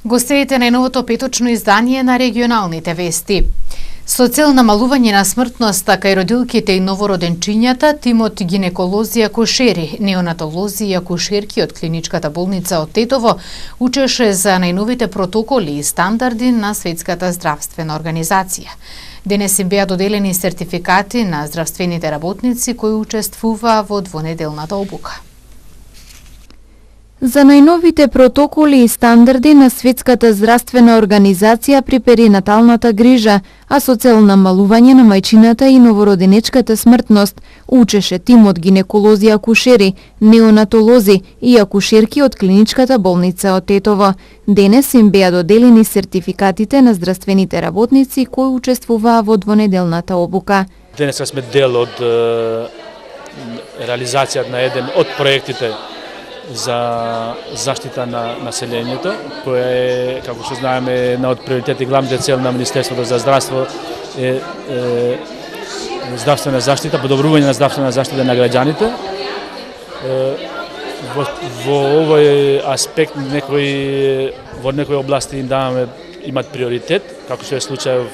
Го следите најновото петочно издание на регионалните вести. Со цел намалување на смртноста кај родилките и новороденчињата, тимот гинеколози и акушери, неонатолози и акушерки од клиничката болница од Тетово учеше за најновите протоколи и стандарди на Светската здравствена организација. Денес им беа доделени сертификати на здравствените работници кои учествуваа во двонеделната обука. За најновите протоколи и стандарди на Светската здравствена организација при перинаталната грижа, а со цел намалување на мајчината и новороденечката смртност, учеше тимот гинеколози и акушери, неонатолози и акушерки од клиничката болница од Тетово. Денес им беа доделени сертификатите на здравствените работници кои учествуваа во двонеделната обука. Денес сме дел од реализацијата на еден од проектите за заштита на населението, која е, како што знаеме, една од приоритети и главните цели на Министерството за здравство е здравствена заштита, подобрување на здравствена заштита на граѓаните. Во овој аспект во некои области имат приоритет, како што е случај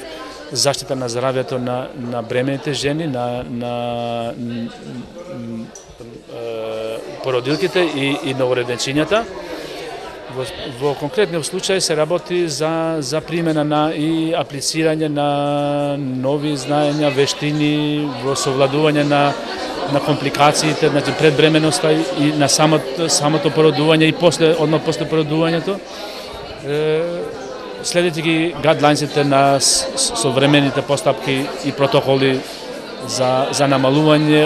заштита на здравјето на бремените жени, на породилките и новороденчињата. Во конкретниот случај се работи за примена и аплицирање на нови знаења, вештини во совладување на компликациите, значи пред бременоста и на самото породување и после породувањето. Следејќи ги гайдлайнсите на современите постапки и протоколи за намалување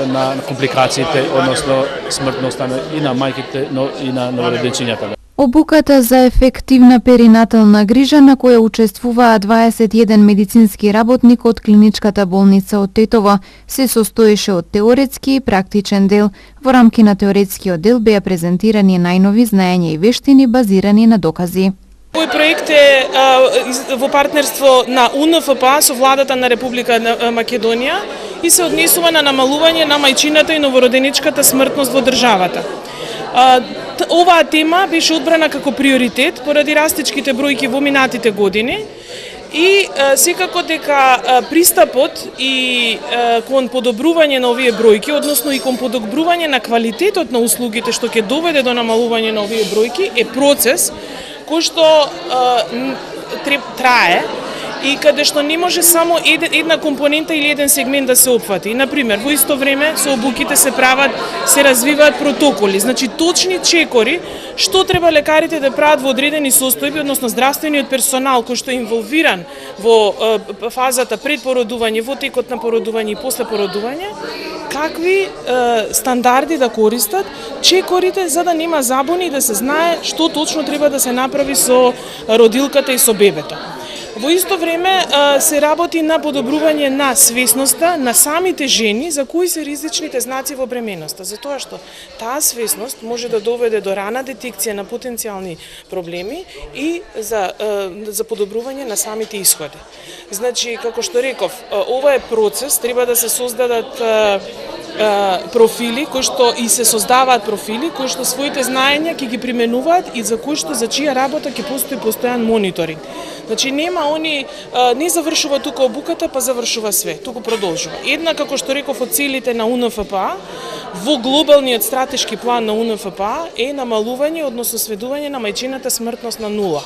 на компликациите, односно смртноста и на мајките, но и на новороденчињата. Обуката за ефективна перинатална грижа на која учествуваа 21 медицински работник од клиничката болница од Тетово се состоеше од теоретски и практичен дел. Во рамки на теоретскиот дел беа презентирани најнови знаења и вештини базирани на докази. Овој проект е во партнерство на УНФПА со владата на Република Македонија и се однесува на намалување на мајчината и новороденичката смртност во државата. Оваа тема беше одбрана како приоритет поради растечките бројки во минатите години и секако дека пристапот и кон подобрување на овие бројки, односно и кон подобрување на квалитетот на услугите што ќе доведе до намалување на овие бројки е процес кој што трае и каде што не може само една компонента или еден сегмент да се опфати. Например, во исто време со обуките се развиваат протоколи, значи точни чекори што треба лекарите да прават во одредени состојби, односно здравствениот персонал кој што е инволвиран во фазата пред породување, во текот на породување и после породување, какви стандарди да користат чекорите за да нема забуни и да се знае што точно треба да се направи со родилката и со бебето. Во исто време се работи на подобрување на свесноста на самите жени за кои се ризичните знаци во бременоста, затоа што таа свесност може да доведе до рана детекција на потенцијални проблеми и за подобрување на самите исходи. Значи, како што реков, ова е процес, треба да се создадат профили кои што и се создаваат профили кои што своите знаења ќе ги применуваат и за чија работа ќе постои постојан мониторинг. Значи нема не завршува тука обуката па завршува све, туку продолжува. Една, како што реков, од целите на УНФПА во глобалниот стратешки план на УНФПА е намалување, односно сведување на мајчината смртност на 0.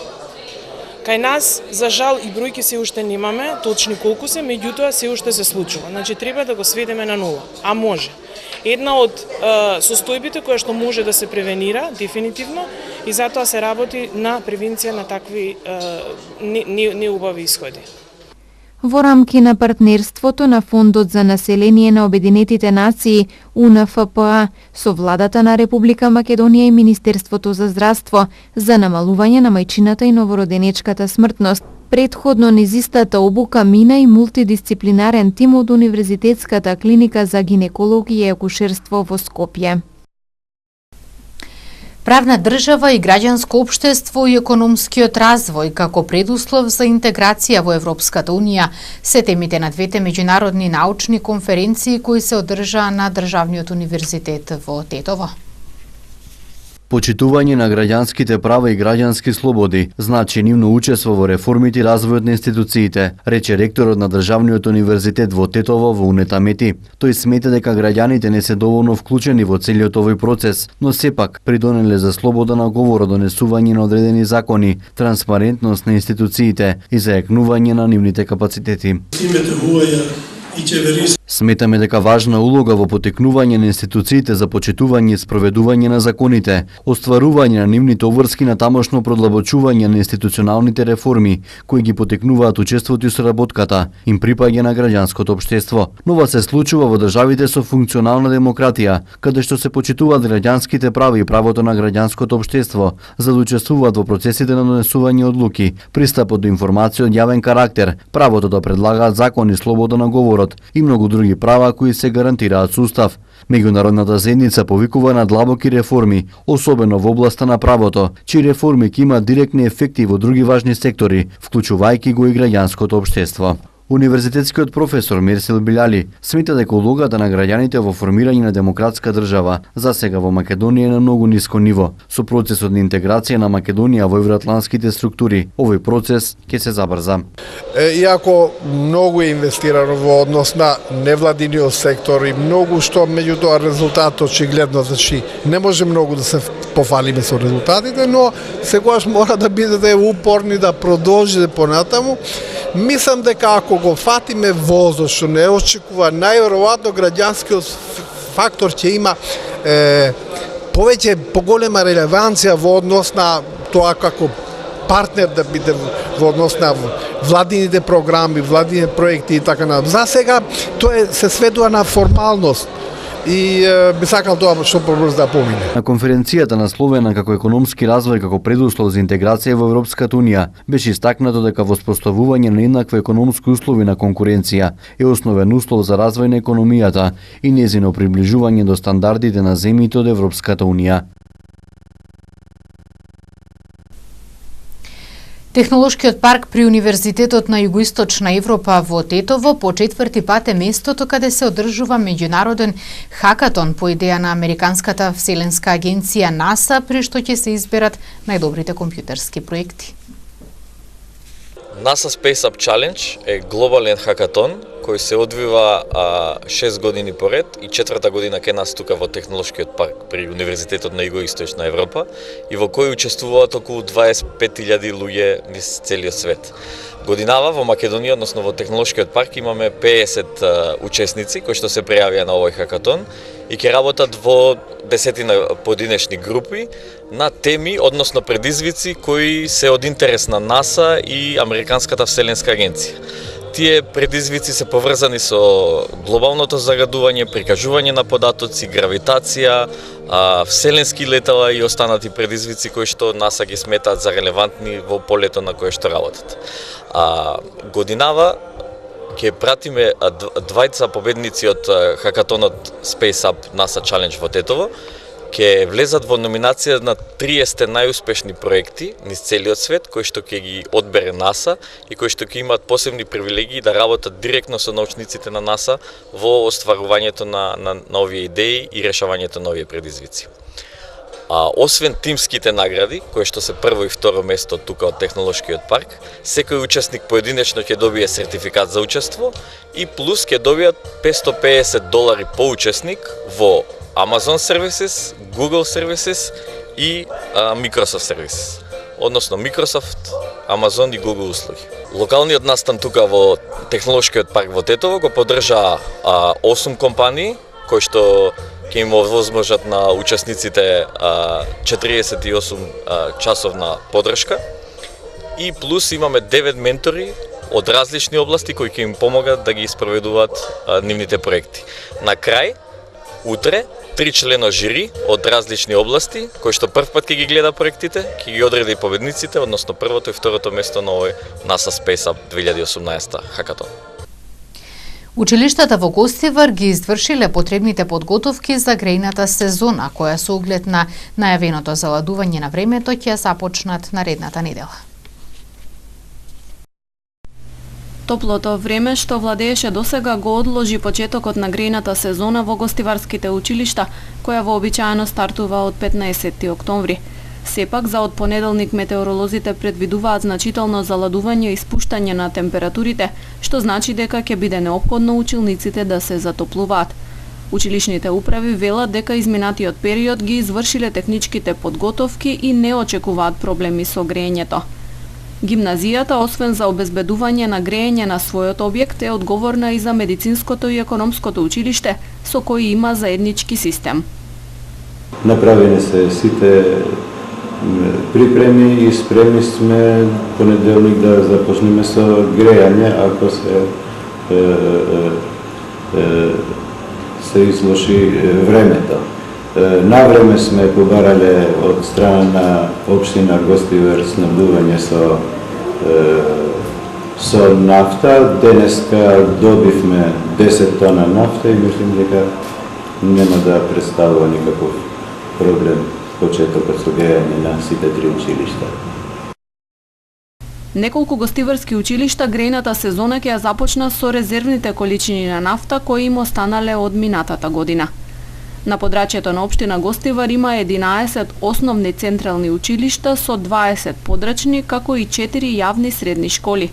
Кај нас, за жал, и бројки се уште немаме, точни колку се, меѓутоа се уште се случува. Значи, треба да го сведеме на 0, а може. Една од состојбите која што може да се превенира, дефинитивно, и затоа се работи на превенција на такви неубави исходи. Во рамки на партнерството на Фондот за население на Обединетите нации, УНФПА, со владата на Република Македонија и Министерството за здравство за намалување на мајчината и новороденечката смртност, предходно низ истата обука мина и мултидисциплинарен тим од Универзитетската клиника за гинекологија и акушерство во Скопје. Правна држава и граѓанско општество и економскиот развој како предуслов за интеграција во Европската Унија се темите на двете меѓународни научни конференции кои се одржаа на Државниот универзитет во Тетово. Почитување на граѓанските права и граѓански слободи значи нивно учество во реформите и развојот на институциите, рече ректорот на Државниот универзитет во Тетово во Унета Мети. Тој смета дека граѓаните не се доволно вклучени во целиот овој процес, но сепак придонеле за слобода на говор, донесување на одредени закони, транспарентност на институциите и зајакнување на нивните капацитети. Сметаме дека важна улога во потекнување на институциите за почитување и спроведување на законите, остварување на нивните обврски на тамошно продлабочување на институционалните реформи, кои ги потекнуваат учеството и соработката, им припаѓа на граѓанското општество. Нова се случува во државите со функционална демократија, каде што се почитуваат граѓанските права и правото на граѓанското општество, за да учествуваат во процесите на донесување одлуки, пристапот до информација од јавен карактер, правото да предлагаат закони, слобода на говорот и многу други права кои се гарантираат со устав. Меѓународната заедница повикува на длабоки реформи, особено во областа на правото, чии реформи ќе имаат директни ефекти во други важни сектори, вклучувајќи го и граѓанското општество. Универзитетскиот професор Мерсил Биляли смета дека улогата на граѓаните во формирање на демократска држава засега во Македонија е на многу ниско ниво. Со процесот на интеграција на Македонија во евроатлантските структури, овој процес ќе се забрза. Иако многу е инвестирано во однос на невладиниот сектор и многу што меѓутоа резултатот очигледно, значи не може многу да се пофалиме со резултатите, но секогаш мора да бидете упорни да продолжите понатаму. Мислам дека ако го фатиме возот што не очекува, најверојатно граѓанскиот фактор ќе има повеќе поголема релеванција во однос на тоа како партнер да биде во однос на владините програми, владините проекти и така на. За сега тоа се сведува на формалност. И би сакал тоа што побрзо да помине. На конференцијата насловена како економски развој како предуслов за интеграција во Европската унија беше истакнато дека воспоставување на еднакви економски услови на конкуренција е основен услов за развој на економијата и нејзино приближување до стандардите на земјите од Европската унија. Технолошкиот парк при Универзитетот на Југоисточна Европа во Тетово по четврти пат е местото каде се одржува меѓународен хакатон по идеја на Американската вселенска агенција НАСА, при што ќе се изберат најдобрите компјутерски проекти. NASA Space Up Challenge е глобален хакатон кој се одвива 6 години поред и 4-та година ке нас тука во Технолошкиот парк при Универзитетот на Југоисточна Европа и во кој учествуваат околу 25.000 луѓе низ целиот свет. Годинава во Македонија, односно во Технолошкиот парк, имаме 50 учесници кои што се пријавија на овој хакатон и ќе работат во 10 поединечни групи на теми, односно предизвици кои се од интерес на НАСА и Американската вселенска агенција. Тие предизвици се поврзани со глобалното загадување, прикажување на податоци, гравитација, вселенски летала и останати предизвици кои што НАСА ги сметаат за релевантни во полето на кое што работат. Годинава ќе пратиме двајца победници од хакатонот Space Up NASA Challenge во Тетово, ќе влезат во номинација на 30 најуспешни проекти низ целиот свет, кои што ќе ги одбере НАСА и кои што ќе имаат посебни привилегии да работат директно со научниците на НАСА во остварувањето на овие идеи и решавањето на овие предизвици. Освен тимските награди, кои што се прво и второ место тука од Технолошкиот парк, секој учесник поединечно ќе добие сертификат за учество и плюс ќе добијат $550 по учесник во Amazon Services, Google Services и Microsoft Services. Односно Microsoft, Amazon и Google услуги. Локалниот настан тука во Технолошкиот парк во Тетово го поддржа 8 компании кои што ќе им овозможат на учесниците 48 часовна поддршка и плюс имаме 9 ментори од различни области кои ќе им помогат да ги спроведуваат нивните проекти. На крај, утре, 3 члено жири од различни области, кои што прв пат ќе ги гледа проектите, ќе ги одреди победниците, односно првото и второто место на овој NASA Space Up 2018 хакатон. Училиштата во Гостивар ги извршиле потребните подготовки за грејната сезона, која со оглед на најавеното заладување на времето ќе започнат наредната недела. Топлото време што владееше досега го одложи почетокот на грејната сезона во гостиварските училишта, која вообичаено стартува од 15 октомври. Сепак, за од понеделник метеоролозите предвидуваат значително заладување и спуштање на температурите, што значи дека ќе биде неопходно училниците да се затоплуваат. Училишните управи велат дека изминатиот период ги извршиле техничките подготовки и не очекуваат проблеми со грејењето. Гимназијата, освен за обезбедување на грејење на својот објект, е одговорна и за медицинското и економското училиште, со кои има заеднички систем. Направени се сите припреми и спремни сме понеделник да започнеме со грејање ако се излоши времето. Навреме сме побарале од страна на општина Гостивар снабдување со нафта. Денеска добивме 10 тона нафта и мислим дека нема да представува никаков проблем почетокот со грејање на сите три училишта. Неколку гостиварски училишта грејната сезона ќе ја започна со резервните количини на нафта кои им останале од минатата година. На подрачјето на општина Гостивар има 11 основни централни училишта со 20 подрачни, како и 4 јавни средни школи.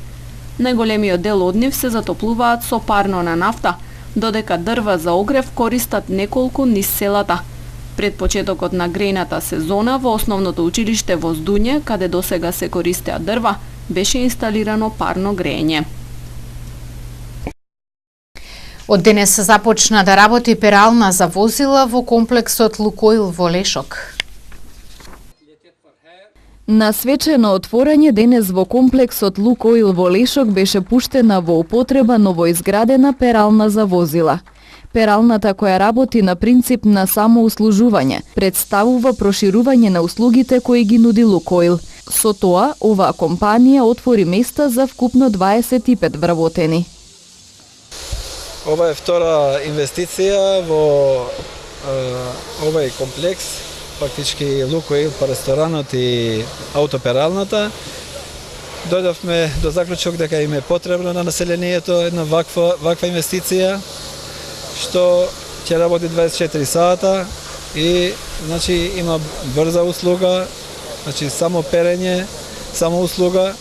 Најголемиот дел од нив се затоплуваат со парно на нафта, додека дрва за огрев користат неколку низ селата. Пред почетокот на грејната сезона во основното училиште во Здуње, каде досега се користеа дрва, беше инсталирано парно грејење. Од денес започна да работи перална за возила во комплексот Лукоил во Лешок. На свечено отворање денес во комплексот Лукоил во Лешок беше пуштена во употреба новоизградена перална за возила. Пералната, која работи на принцип на самоуслужување, представува проширување на услугите кои ги нуди Лукоил. Со тоа, оваа компанија отвори места за вкупно 25 вработени. Ова е втора инвестиција во овај комплекс, фактички Лукоил по ресторанот и аутопералната. Дојдовме до заклучок дека им е потребно на населението една ваква инвестиција, што ќе работи 24 сата и значи има брза услуга, значи само перење, само услуга.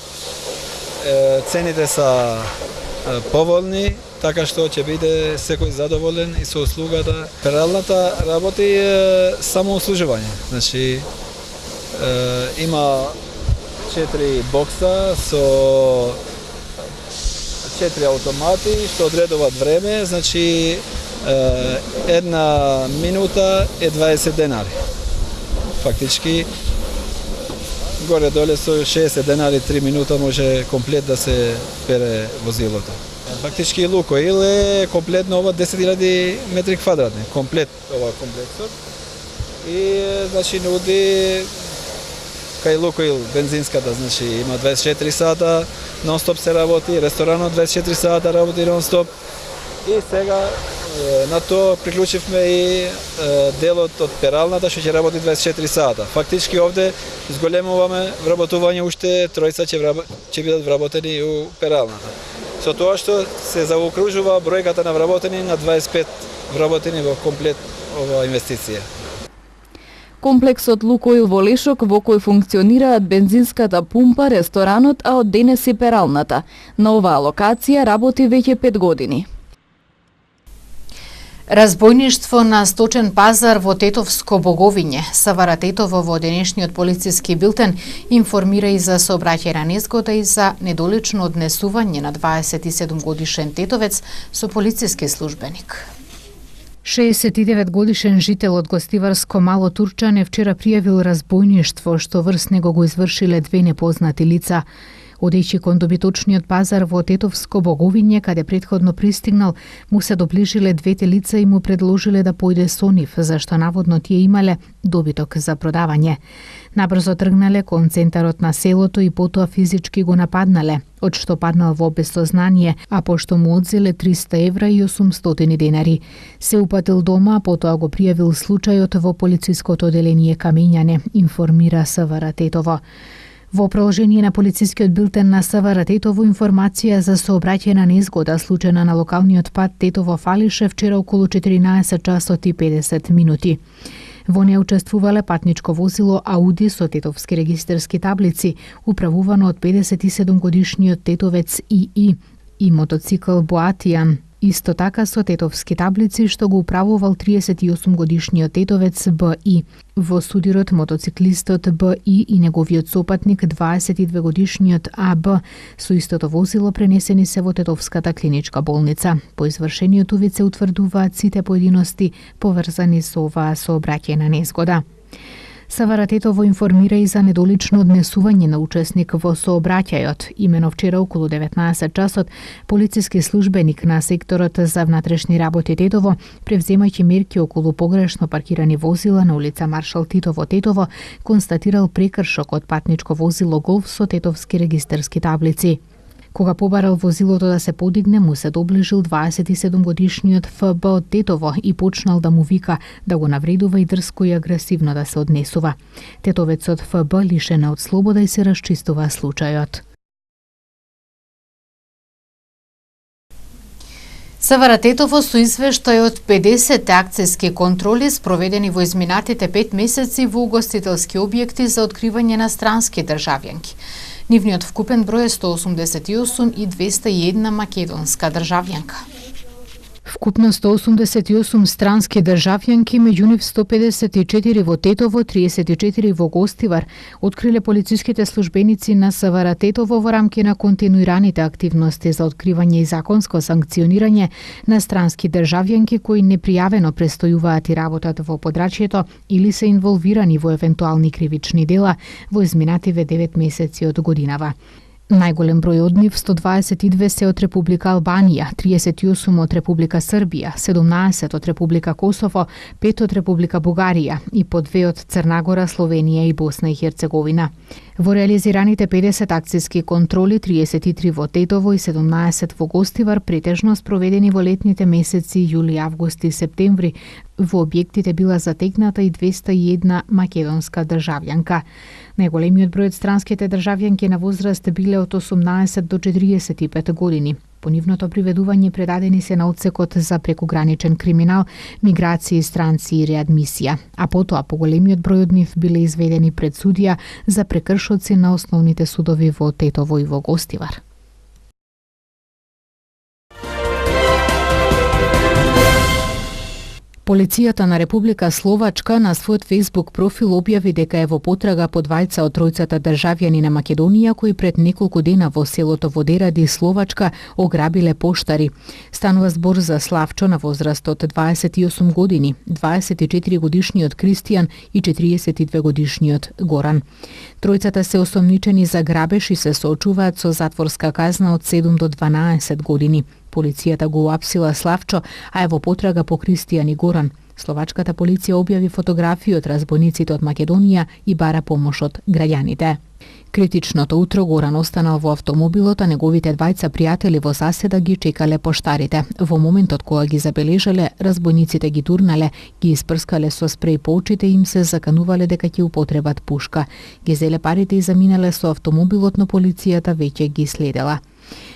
Цените се поволни, така што ќе биде секој задоволен и со услугата. Пералната работи само услужување. Значи има 4 бокса со 4 автомати што одредуваат време, значи една минута е 20 денари. Фактички горе-доле со 60 денари 3 минута може комплет да се пере возилото. Фактички Лукоил е комплетно ова 10.000 метри квадратни, комплет ова комплексот. И значи нуди кај Лукоил бензинската, значи има 24 сата, нон-стоп се работи, ресторанот 24 сата работи нон-стоп. И сега на тоа приклучивме и делот од пералната што ќе работи 24 сата. Фактички овде зголемуваме вработување, уште тројца ќе бидат вработени у пералната. Со тоа што се заокружува бројката на вработени на 25 вработени во комплет ова инвестиција. Комплексот Лукоил во Лешок, во кој функционираат бензинската пумпа, ресторанот, а од денес и пералната. На оваа локација работи веќе 5 години. Разбојништво на сточен пазар во Тетовско Боговиње. Савара Тетова во денешниот полициски билтен информира и за сообраќајна незгода и за недолично однесување на 27 годишен тетовец со полициски службеник. 69 годишен жител од гостиварско Мало Турчане вчера пријавил разбојништво што врз него го извршиле две непознати лица. Одејќи кон добиточниот пазар во Тетовско Боговиње, каде претходно пристигнал, му се доближиле двете лица и му предложиле да појде со нив, зашто наводно тие имале добиток за продавање. Набрзо тргнале кон центарот на селото и потоа физички го нападнале, од што паднал во безсознание, а пошто му одзеле 300 евра и 800 денари. Се упатил дома, а потоа го пријавил случајот во полициското одделение Камењане, информира Савара Тетово. Во продолжение на полицискиот билтен на СВР Тетово информација за сообраќајна незгода случајна на локалниот пат Тетово-Фалише вчера околу 14 часот и 50 минути. Во неја учествувале патничко возило Ауди со тетовски регистарски таблици, управувано од 57 годишниот тетовец ИИ и мотоцикл Боатијан. Исто така со тетовски таблици што го управувал 38 годишниот тетовец БИ. Во судирот мотоциклистот БИ и неговиот сопатник 22 годишниот АБ со истото возило пренесени се во Тетовската клиничка болница. По извршениот увид се утврдуваат сите поединости поврзани со оваа сообраќајна незгода. СВР Тетово информира и за недолично однесување на учесник во сообраќајот. Имено вчера околу 19 часот полициски службеник на секторот за внатрешни работи Тетово, превземајќи мерки околу погрешно паркирани возила на улица Маршал Тито во Тетово, констатирал прекршок од патничко возило Голф со тетовски регистарски таблици. Кога побарал возилото да се подигне, му се доближил 27 годишниот ФБ од Тетово и почнал да му вика, да го навредува и дрско и агресивно да се однесува. Тетовецот ФБ лишен од слобода и се расчистува случајот. СВР Тетово со извештај од 50 акцијски контроли спроведени во изминатите 5 месеци во угостителски објекти за откривање на странски државјанки. Нивниот вкупен број е 188 и 201 македонска државјанка. Вкупно 188 странски државјанки, меѓу нив 154 во Тетово, 34 во Гостивар, откриле полициските службеници на СВР Тетово во рамки на континуираните активности за откривање и законско санкционирање на странски државјанки кои непријавено престојуваат и работат во подрачјето или се инволвирани во евентуални кривични дела во изминативе 9 месеци од годинава. Најголем број од нив, 122 се од Република Албанија, 38 од Република Србија, 17 од Република Косово, 5 од Република Бугарија и по 2 од Црнагора, Словенија и Босна и Херцеговина. Во реализираните 50 акцијски контроли, 33 во Тетово и 17 во Гостивар, претежно спроведени во летните месеци јули, август и септември, во објектите била затегната и 201 македонска државјанка. Најголемиот број од странските државјанки на возраст биле од 18 до 45 години. По нивното приведување предадени се на одсекот за прекуграничен криминал, миграција, странци и реадмисија, а потоа поголемиот број од нив биле изведени пред судија за прекршоци на основните судови во Тетово и во Гостивар. Полицијата на Република Словачка на својот Facebook профил објави дека е во потрага по двајца од тројцата државјани на Македонија кои пред неколку дена во селото Водеради, Словачка, ограбиле поштари. Станува збор за Славчо на возраст од 28 години, 24 годишниот Кристијан и 42 годишниот Горан. Тројцата се осомничени за грабеж и се соочуваат со затворска казна од 7 до 12 години. Полицијата го уапсила Славчо, а е во потрага по Кристијан и Горан. Словачката полиција објави фотографии од разбойниците од Македонија и бара помош од граѓаните. Критичното утро Горан останал во автомобилот, а неговите двајца пријатели во заседа ги чекале поштарите. Во моментот кога ги забележале, разбойниците ги турнале, ги испрскале со спреј по очите и им се заканувале дека ќе употребат пушка. Ги зеле парите и заминале со автомобилот, но полицијата веќе ги следела.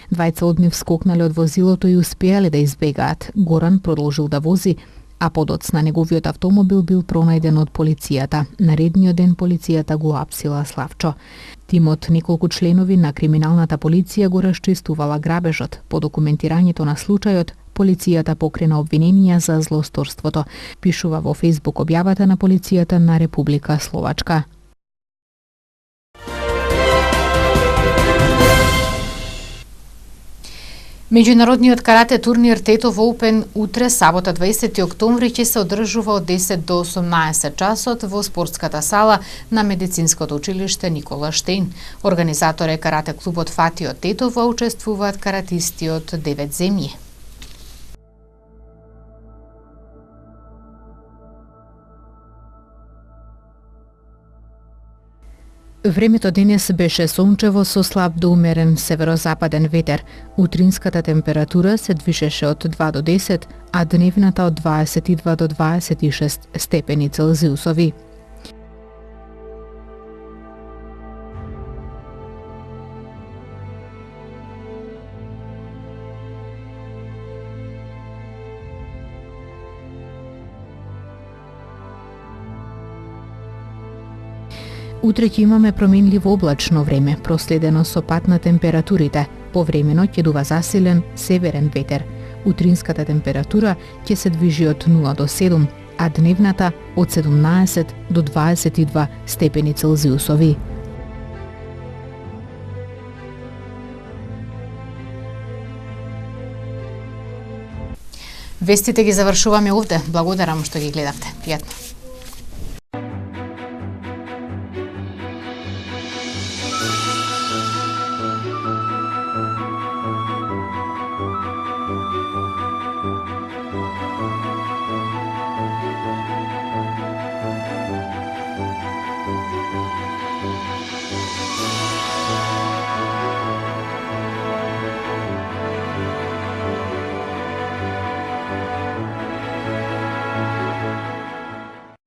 Двајца од нив скокнале од возилото и успеале да избегаат. Горан продолжил да вози, а подоцна неговиот автомобил бил пронајден од полицијата. Наредниот ден полицијата го апсила Славчо. Тимот неколку членови на криминалната полиција го расчистувала грабежот. По документирањето на случајот, полицијата покрена обвиненија за злосторството, пишува во Facebook објавата на полицијата на Република Словачка. Меѓународниот карате турнир Тетово Open утре, сабота 20 октомври, ќе се одржува од 10 до 18 часот во спортската сала на Медицинското училиште Никола Штејн. Организатор е карате клубот Фати од Тетово, учествуваат каратисти од 9 земји. Времето денес беше сончево со слаб до умерен северозападен ветер. Утринската температура се движеше од 2 до 10, а дневната од 22 до 26 степени Целзиусови. Утре ќе имаме променливо облачно време, проследено со пад на температурите. Повремено ќе дува засилен северен ветер. Утринската температура ќе се движи од 0 до 7, а дневната од 17 до 22 степени Целзиусови. Вестите ги завршуваме овде. Благодарам што ги гледавте. Пријатно.